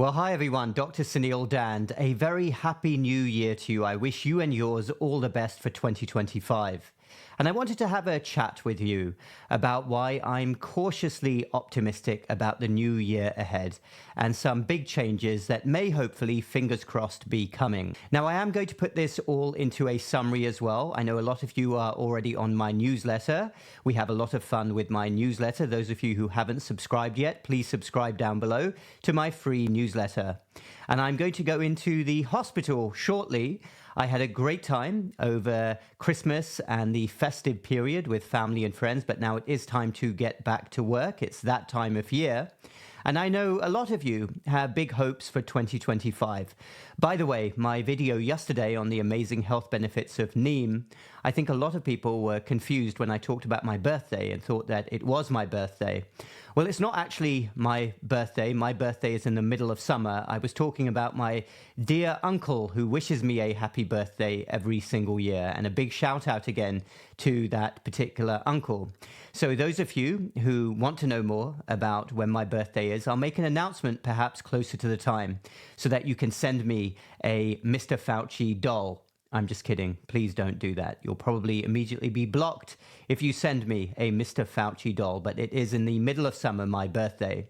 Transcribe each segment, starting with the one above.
Well, hi everyone, Dr. Suneel Dhand. A very happy new year to you. I wish you and yours all the best for 2025. And I wanted to have a chat with you about why I'm cautiously optimistic about the new year ahead and some big changes that may hopefully, fingers crossed, be coming. Now, I am going to put this all into a summary as well. I know a lot of you are already on my newsletter. We have a lot of fun with my newsletter. Those of you who haven't subscribed yet, please subscribe down below to my free newsletter. And I'm going to go into the hospital shortly. I had a great time over Christmas and the festive period with family and friends, but now it is time to get back to work. It's that time of year. And I know a lot of you have big hopes for 2025. By the way, my video yesterday on the amazing health benefits of neem, I think a lot of people were confused when I talked about my birthday and thought that it was my birthday. Well, it's not actually my birthday. My birthday is in the middle of summer. I was talking about my dear uncle who wishes me a happy birthday every single year, and a big shout out again to that particular uncle. So those of you who want to know more about when my birthday is, I'll make an announcement perhaps closer to the time so that you can send me a Mr. Fauci doll. I'm just kidding. Please don't do that. You'll probably immediately be blocked if you send me a Mr. Fauci doll, but it is in the middle of summer, my birthday.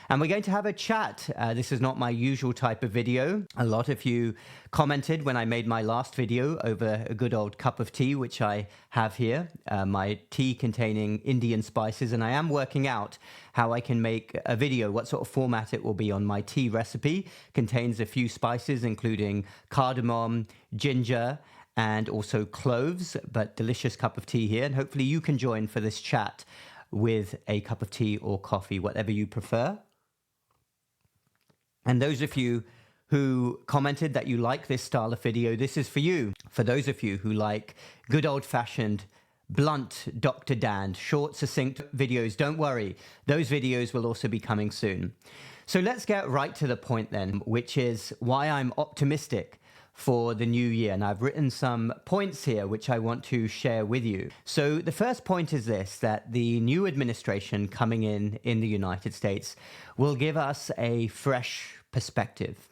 And we're going to have a chat. This is not my usual type of video. A lot of you commented when I made my last video over a good old cup of tea, which I have here, my tea containing Indian spices. And I am working out how I can make a video, what sort of format it will be on my tea recipe. Contains a few spices, including cardamom, ginger, and also cloves, but delicious cup of tea here. And hopefully you can join for this chat with a cup of tea or coffee, whatever you prefer. And those of you who commented that you like this style of video, this is for you. For those of you who like good old-fashioned, blunt Dr. Dhand, short, succinct videos, don't worry. Those videos will also be coming soon. So let's get right to the point then, which is why I'm optimistic for the new year. And I've written some points here which I want to share with you. So the first point is this, that the new administration coming in the United States will give us a fresh perspective,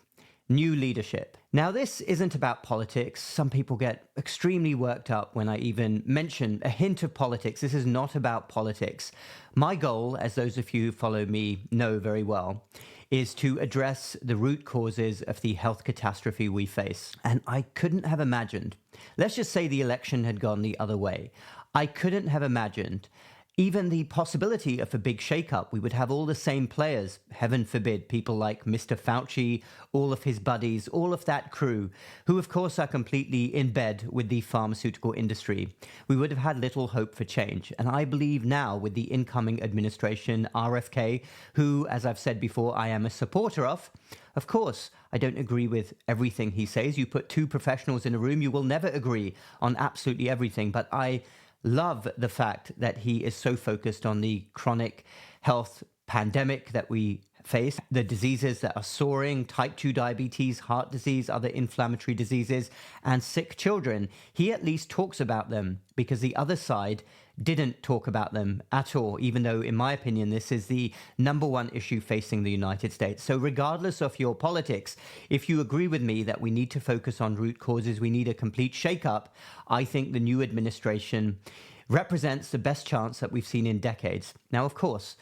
new leadership. Now, this isn't about politics. Some people get extremely worked up when I even mention a hint of politics. This is not about politics. My goal, as those of you who follow me know very well, is to address the root causes of the health catastrophe we face. And I couldn't have imagined, let's just say the election had gone the other way. I couldn't have imagined even the possibility of a big shakeup. We would have all the same players, heaven forbid, people like Mr. Fauci, all of his buddies, all of that crew, who of course are completely in bed with the pharmaceutical industry. We would have had little hope for change. And I believe now with the incoming administration, RFK, who, as I've said before, I am a supporter of course, I don't agree with everything he says. You put two professionals in a room, you will never agree on absolutely everything. But I love the fact that he is so focused on the chronic health pandemic that we face, the diseases that are soaring, type 2 diabetes, heart disease, other inflammatory diseases, and sick children. He at least talks about them because the other side didn't talk about them at all, even though, in my opinion, this is the number one issue facing the United States. So regardless of your politics, if you agree with me that we need to focus on root causes, we need a complete shakeup, I think the new administration represents the best chance that we've seen in decades. Now, of course,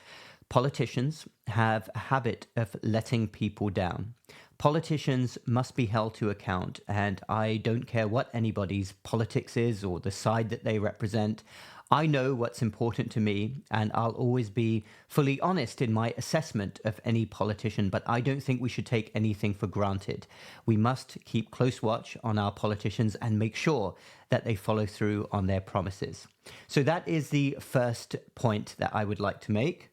politicians have a habit of letting people down. Politicians must be held to account, and I don't care what anybody's politics is or the side that they represent. I know what's important to me, and I'll always be fully honest in my assessment of any politician, but I don't think we should take anything for granted. We must keep close watch on our politicians and make sure that they follow through on their promises. So that is the first point that I would like to make,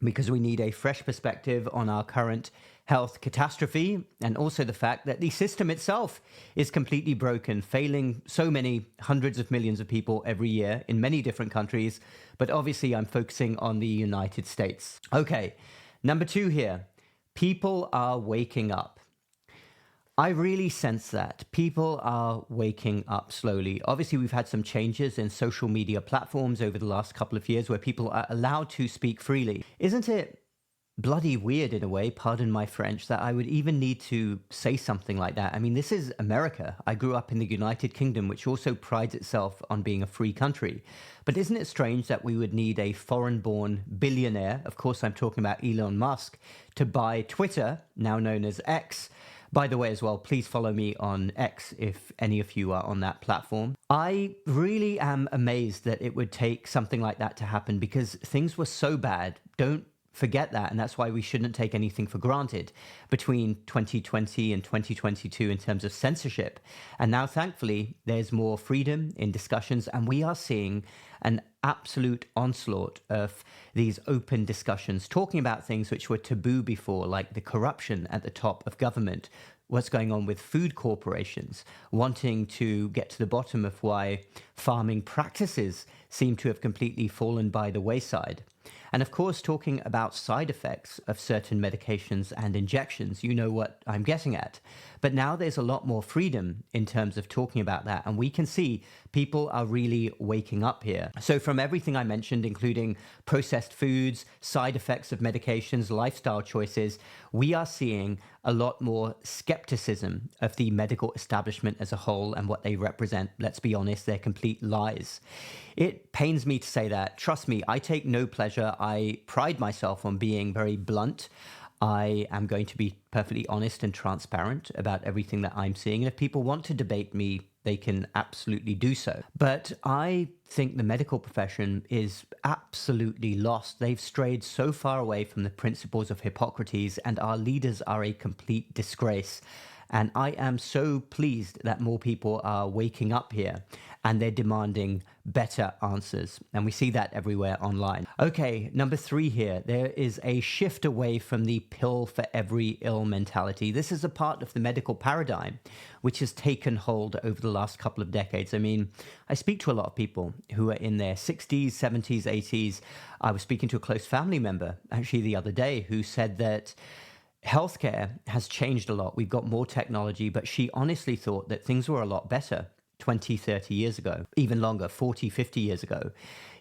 because we need a fresh perspective on our current health catastrophe, and also the fact that the system itself is completely broken, failing so many hundreds of millions of people every year in many different countries. But obviously I'm focusing on the United States. Okay, number two here, people are waking up. I really sense that people are waking up slowly. Obviously, we've had some changes in social media platforms over the last couple of years where people are allowed to speak freely. Isn't it bloody weird in a way, pardon my French, that I would even need to say something like that. I mean, this is America. I grew up in the United Kingdom, which also prides itself on being a free country. But isn't it strange that we would need a foreign born billionaire, of course, I'm talking about Elon Musk, to buy Twitter, now known as X? By the way, as well, please follow me on X if any of you are on that platform. I really am amazed that it would take something like that to happen because things were so bad. Don't forget that, and that's why we shouldn't take anything for granted between 2020 and 2022 in terms of censorship. And now, thankfully, there's more freedom in discussions, and we are seeing an absolute onslaught of these open discussions, talking about things which were taboo before, like the corruption at the top of government, what's going on with food corporations, wanting to get to the bottom of why farming practices seem to have completely fallen by the wayside. And of course, talking about side effects of certain medications and injections, you know what I'm getting at. But now there's a lot more freedom in terms of talking about that. And we can see people are really waking up here. So from everything I mentioned, including processed foods, side effects of medications, lifestyle choices, we are seeing a lot more skepticism of the medical establishment as a whole and what they represent. Let's be honest, they're complete lies. It pains me to say that. Trust me, I take no pleasure. I pride myself on being very blunt. I am going to be perfectly honest and transparent about everything that I'm seeing. And if people want to debate me, they can absolutely do so. But I think the medical profession is absolutely lost. They've strayed so far away from the principles of Hippocrates, and our leaders are a complete disgrace. And I am so pleased that more people are waking up here and they're demanding better answers. And we see that everywhere online. Okay, number 3 here. There is a shift away from the pill for every ill mentality. This is a part of the medical paradigm which has taken hold over the last couple of decades. I mean, I speak to a lot of people who are in their 60s, 70s, 80s. I was speaking to a close family member actually the other day who said that healthcare has changed a lot. We've got more technology, but she honestly thought that things were a lot better 20, 30 years ago, even longer, 40, 50 years ago.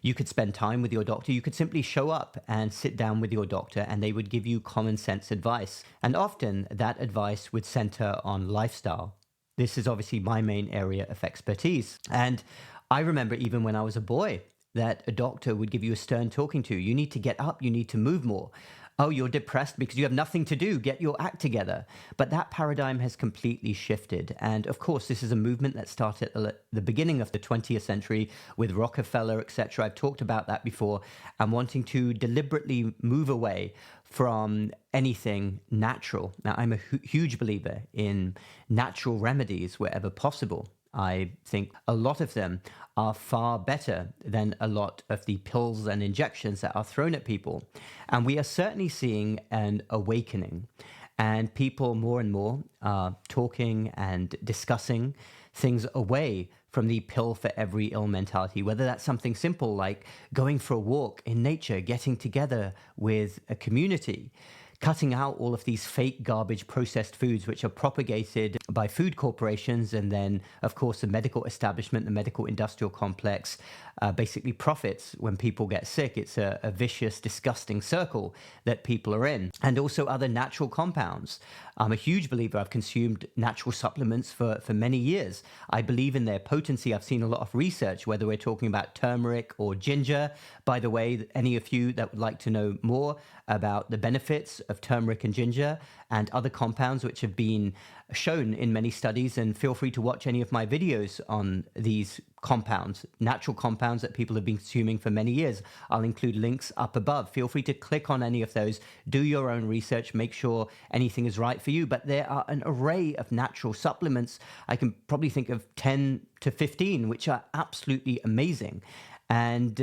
You could spend time with your doctor. You could simply show up and sit down with your doctor and they would give you common sense advice. And often that advice would center on lifestyle. This is obviously my main area of expertise. And I remember even when I was a boy that a doctor would give you a stern talking to. You need to get up. You need to move more. Oh, you're depressed because you have nothing to do. Get your act together. But that paradigm has completely shifted. And of course, this is a movement that started at the beginning of the 20th century with Rockefeller, etc. I've talked about that before. And wanting to deliberately move away from anything natural. Now, I'm a huge believer in natural remedies wherever possible. I think a lot of them are far better than a lot of the pills and injections that are thrown at people. And we are certainly seeing an awakening. And people more and more are talking and discussing things away from the pill for every ill mentality, whether that's something simple like going for a walk in nature, getting together with a community, cutting out all of these fake garbage processed foods which are propagated by food corporations, and then of course the medical establishment, the medical industrial complex basically profits when people get sick. It's a vicious, disgusting circle that people are in. And also other natural compounds. I'm a huge believer. I've consumed natural supplements for many years. I believe in their potency. I've seen a lot of research, whether we're talking about turmeric or ginger. By the way, any of you that would like to know more about the benefits of turmeric and ginger and other compounds which have been shown in many studies, and feel free to watch any of my videos on these compounds, natural compounds that people have been consuming for many years. I'll include links up above. Feel free to click on any of those, do your own research, make sure anything is right for you. But there are an array of natural supplements. I can probably think of 10 to 15, which are absolutely amazing. And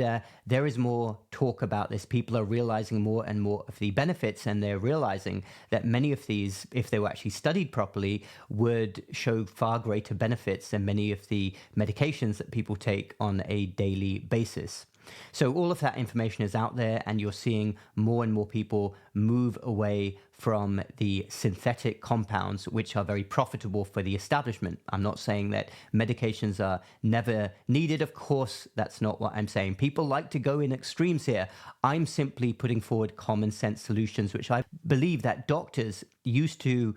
there is more talk about this. People are realizing more and more of the benefits, and they're realizing that many of these, if they were actually studied properly, would show far greater benefits than many of the medications that people take on a daily basis. So all of that information is out there, and you're seeing more and more people move away from the synthetic compounds, which are very profitable for the establishment. I'm not saying that medications are never needed. Of course, that's not what I'm saying. People like to go in extremes here. I'm simply putting forward common sense solutions, which I believe that doctors used to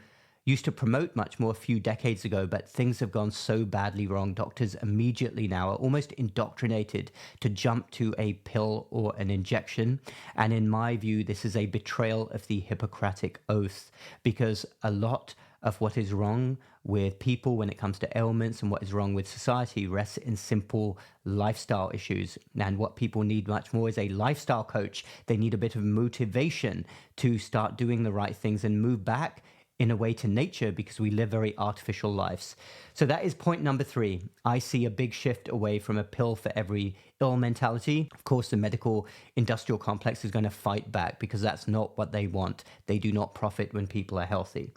promote much more a few decades ago, but things have gone so badly wrong. Doctors immediately now are almost indoctrinated to jump to a pill or an injection. And in my view, this is a betrayal of the Hippocratic Oath, because a lot of what is wrong with people when it comes to ailments and what is wrong with society rests in simple lifestyle issues. And what people need much more is a lifestyle coach. They need a bit of motivation to start doing the right things and move back in a way to nature, because we live very artificial lives. So that is point number 3. I see a big shift away from a pill for every ill mentality. Of course, the medical industrial complex is going to fight back, because that's not what they want. They do not profit when people are healthy.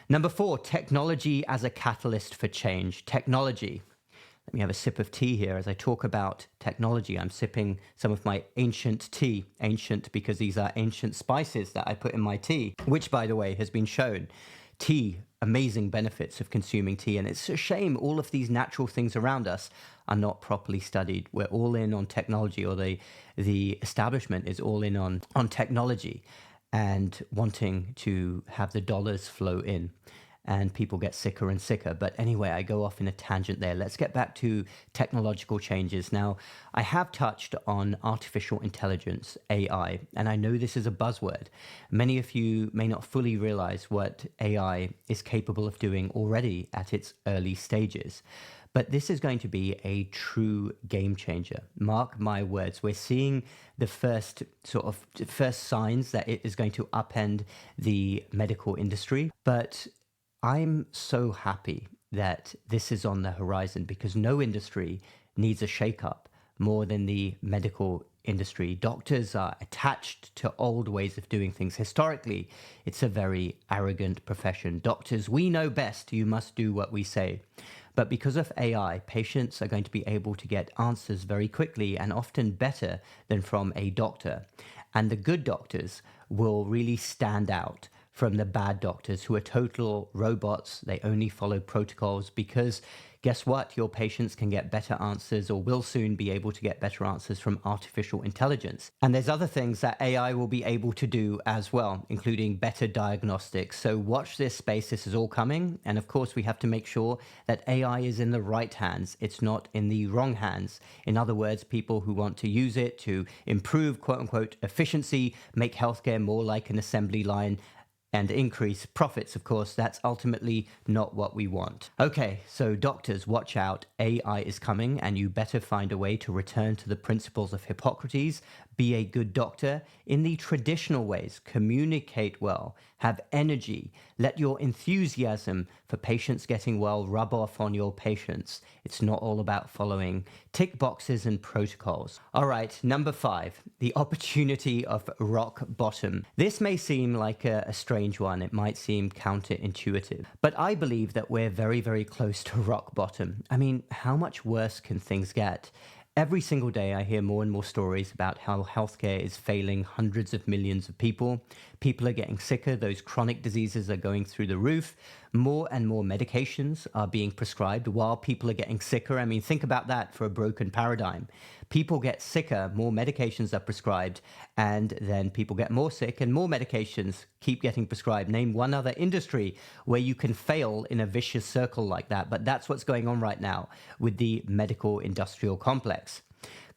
Number 4, technology as a catalyst for change. Technology. Let me have a sip of tea here. As I talk about technology, I'm sipping some of my ancient tea. Ancient because these are ancient spices that I put in my tea, which, by the way, has been shown. Tea, amazing benefits of consuming tea. And it's a shame all of these natural things around us are not properly studied. We're all in on technology, or the establishment is all in on technology and wanting to have the dollars flow in. And people get sicker and sicker. But anyway, I go off in a tangent there. Let's get back to technological changes. Now, I have touched on artificial intelligence, AI, and I know this is a buzzword. Many of you may not fully realize what AI is capable of doing already at its early stages. But this is going to be a true game changer. Mark my words. We're seeing the first signs that it is going to upend the medical industry. But I'm so happy that this is on the horizon, because no industry needs a shakeup more than the medical industry. Doctors are attached to old ways of doing things. Historically, it's a very arrogant profession. Doctors, we know best. You must do what we say. But because of AI, patients are going to be able to get answers very quickly, and often better than from a doctor. And the good doctors will really stand out from the bad doctors, who are total robots. They only follow protocols, because guess what? Your patients can get better answers, or will soon be able to get better answers, from artificial intelligence. And there's other things that AI will be able to do as well, including better diagnostics. So watch this space. This is all coming. And of course, we have to make sure that AI is in the right hands. It's not in the wrong hands. In other words, people who want to use it to improve, quote unquote, efficiency, make healthcare more like an assembly line, and increase profits, of course, that's ultimately not what we want. Okay, so doctors, watch out. AI is coming, and you better find a way to return to the principles of Hippocrates. Be a good doctor in the traditional ways. Communicate well. Have energy. Let your enthusiasm for patients getting well rub off on your patients. It's not all about following tick boxes and protocols. All right, number 5, the opportunity of rock bottom. This may seem like a strange one. It might seem counterintuitive, but I believe that we're very, very close to rock bottom. I mean, how much worse can things get? Every single day, I hear more and more stories about how healthcare is failing hundreds of millions of people. People are getting sicker. Those chronic diseases are going through the roof. More and more medications are being prescribed while people are getting sicker. I mean, think about that for a broken paradigm. People get sicker, more medications are prescribed, and then people get more sick, and more medications keep getting prescribed. Name one other industry where you can fail in a vicious circle like that. But that's what's going on right now with the medical industrial complex.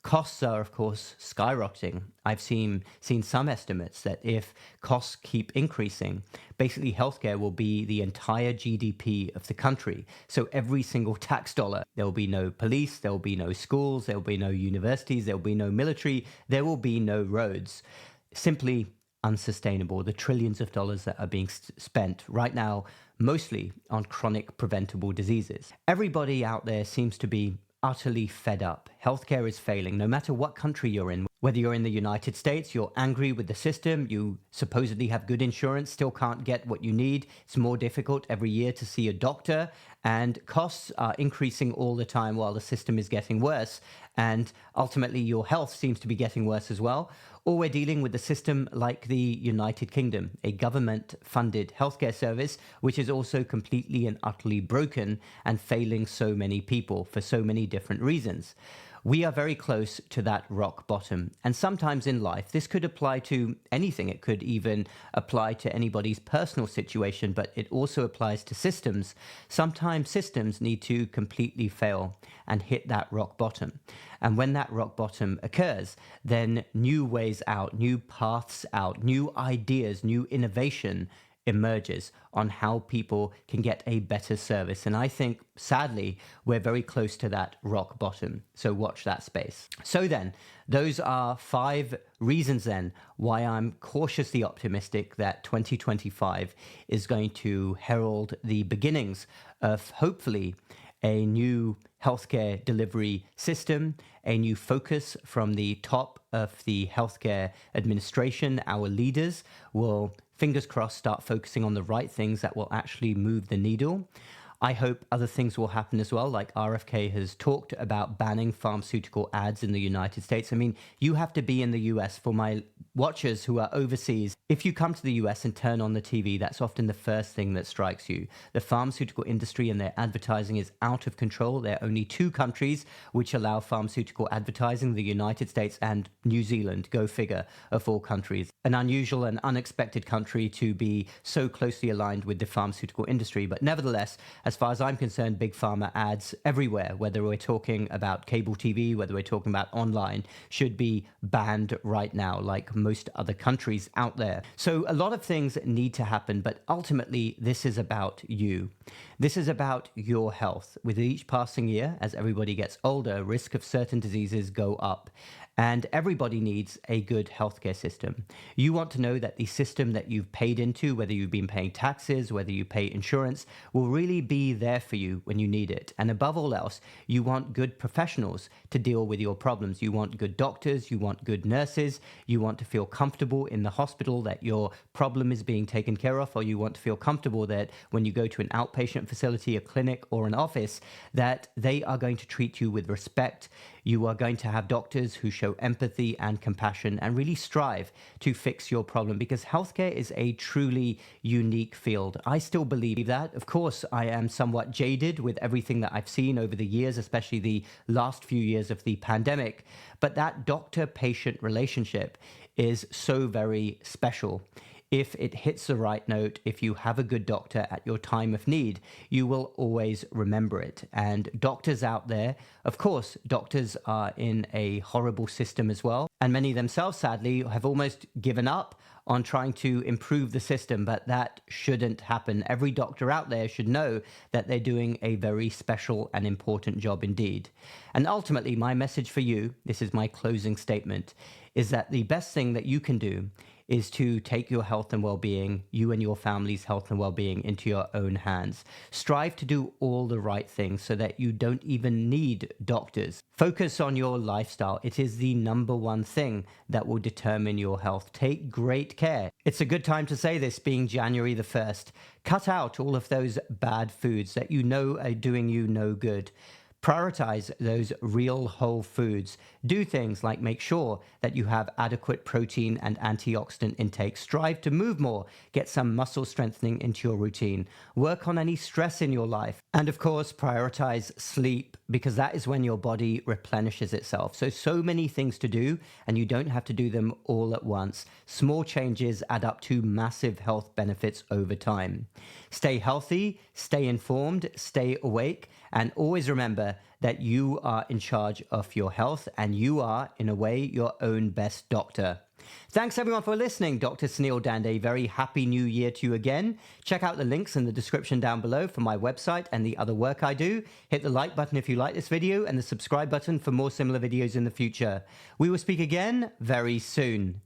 Costs are, of course, skyrocketing. I've seen some estimates that if costs keep increasing, basically healthcare will be the entire GDP of the country. So every single tax dollar, there will be no police, there will be no schools, there will be no universities, there will be no military, there will be no roads. Simply unsustainable. The trillions of dollars that are being spent right now, mostly on chronic preventable diseases. Everybody out there seems to be utterly fed up. Healthcare is failing, no matter what country you're in. Whether you're in the United States, you're angry with the system, you supposedly have good insurance, still can't get what you need. It's more difficult every year to see a doctor, and costs are increasing all the time while the system is getting worse. And ultimately, your health seems to be getting worse as well. Or we're dealing with a system like the United Kingdom, a government-funded healthcare service, which is also completely and utterly broken and failing so many people for so many different reasons. We are very close to that rock bottom. And sometimes in life, this could apply to anything. It could even apply to anybody's personal situation, but it also applies to systems. Sometimes systems need to completely fail and hit that rock bottom. And when that rock bottom occurs, then new ways out, new paths out, new ideas, new innovation emerges on how people can get a better service. And I think, sadly, we're very close to that rock bottom. So watch that space. So then, those are 5 reasons then why I'm cautiously optimistic that 2025 is going to herald the beginnings of hopefully a new healthcare delivery system, a new focus from the top of the healthcare administration. Our leaders will, fingers crossed, start focusing on the right things that will actually move the needle. I hope other things will happen as well, like RFK has talked about banning pharmaceutical ads in the United States. I mean, you have to be in the US. For my watchers who are overseas, if you come to the US and turn on the TV, that's often the first thing that strikes you. The pharmaceutical industry and their advertising is out of control. There are only 2 countries which allow pharmaceutical advertising, the United States and New Zealand, go figure, of all countries. An unusual and unexpected country to be so closely aligned with the pharmaceutical industry, but nevertheless, as far as I'm concerned, big pharma ads everywhere, whether we're talking about cable TV, whether we're talking about online, should be banned right now, like most other countries out there. So a lot of things need to happen, but ultimately, this is about you. This is about your health. With each passing year, as everybody gets older, risk of certain diseases go up. And everybody needs a good healthcare system. You want to know that the system that you've paid into, whether you've been paying taxes, whether you pay insurance, will really be there for you when you need it. And above all else, you want good professionals to deal with your problems. You want good doctors, you want good nurses, you want to feel comfortable in the hospital that your problem is being taken care of, or you want to feel comfortable that when you go to an outpatient facility, a clinic, or an office, that they are going to treat you with respect. You are going to have doctors who show empathy and compassion and really strive to fix your problem, because healthcare is a truly unique field. I still believe that. Of course, I am somewhat jaded with everything that I've seen over the years, especially the last few years of the pandemic. But that doctor-patient relationship is so very special. If it hits the right note, if you have a good doctor at your time of need, you will always remember it. And doctors out there, of course, doctors are in a horrible system as well. And many themselves, sadly, have almost given up on trying to improve the system, but that shouldn't happen. Every doctor out there should know that they're doing a very special and important job indeed. And ultimately, my message for you, this is my closing statement, is that the best thing that you can do is to take your health and well-being, you and your family's health and well-being, into your own hands. Strive to do all the right things so that you don't even need doctors. Focus on your lifestyle. It is the number one thing that will determine your health. Take great care. It's a good time to say this, being January the 1st. Cut out all of those bad foods that you know are doing you no good. Prioritize those real whole foods. Do things like make sure that you have adequate protein and antioxidant intake. Strive to move more. Get some muscle strengthening into your routine. Work on any stress in your life. And of course, prioritize sleep, because that is when your body replenishes itself. So many things to do, and you don't have to do them all at once. Small changes add up to massive health benefits over time. Stay healthy, stay informed, stay awake, and always remember that you are in charge of your health, and you are, in a way, your own best doctor. Thanks everyone for listening. Dr. Suneel Dhand, a very happy new year to you again. Check out the links in the description down below for my website and the other work I do. Hit the like button if you like this video, and the subscribe button for more similar videos in the future. We will speak again very soon.